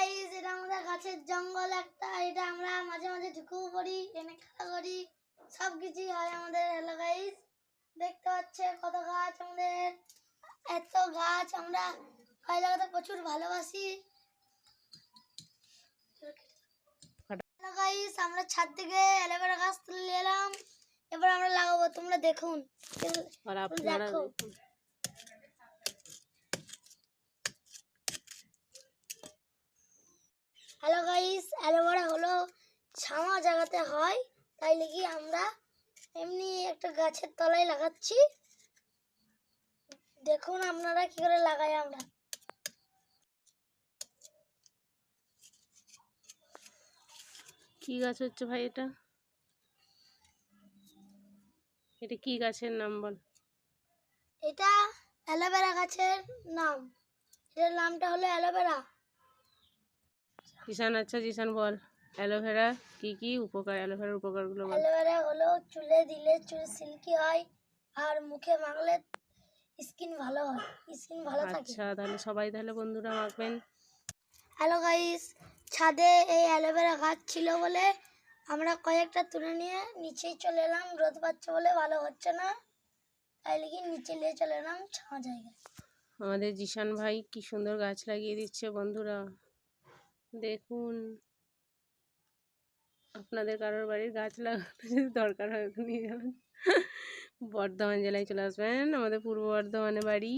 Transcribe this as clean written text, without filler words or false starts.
Guys, এটা আমাদের গাছের জঙ্গল একটা। এটা আমরা মাঝে মাঝে ঢুকেও পড়ি, এনে খেলা করি, সবকিছুই হয় আমাদের। হ্যালো গাইস, দেখতে পাচ্ছে কত গাছ আমাদের। এত গাছ, আমরা গাছ লাগাতে প্রচুর ভালোবাসি। হ্যালো গাইস, আমরা ছাদ থেকে অ্যালোভেরা গাছ তুলে এলাম, এবার আমরা লাগাবো। তোমরা দেখুন, দেখো। হ্যালো গাইস, অ্যালোভেরা হলো ছাওয়া জায়গাতে হয়, তাই লাগি আমরা এমনি একটা গাছের তলায় লাগাচ্ছি। দেখুন আপনারা কি করে লাগাই আমরা। কি গাছ হচ্ছে ভাই এটা? এটা কি গাছের নাম বল? এটা অ্যালোভেরা গাছের নাম। এটার নামটা হলো অ্যালোভেরা। জিসান, আচ্ছা জিসান বল, অ্যালোভেরা কি কি উপকার, অ্যালোভেরার উপকারগুলো বল। অ্যালোভেরা হলো চুলে দিলে চুল সিল্কি হয়, আর মুখে মাখলে স্কিন ভালো হয়, স্কিন ভালো থাকে। আচ্ছা, তাহলে সবাই তাহলে বন্ধুরা মাখবেন। হ্যালো গাইস, ছাদে এই অ্যালোভেরা গাছ ছিল বলে আমরা কয়েকটা তুলে নিয়ে নিচেই চলে এলাম। রোদ পাচ্ছে বলে ভালো হচ্ছে না, তাই লিখে নিচে নিয়ে চলে এলাম ছাওয়া জায়গায়। আমাদের জিসান ভাই কি সুন্দর গাছ লাগিয়ে দিচ্ছে বন্ধুরা, দেখুন। আপনাদের কারোর বাড়ির গাছ লাগাতে যদি দরকার হয় নিয়ে যাবেন, বর্ধমান জেলায় চলে আসবেন, আমাদের পূর্ব বর্ধমানে বাড়ি।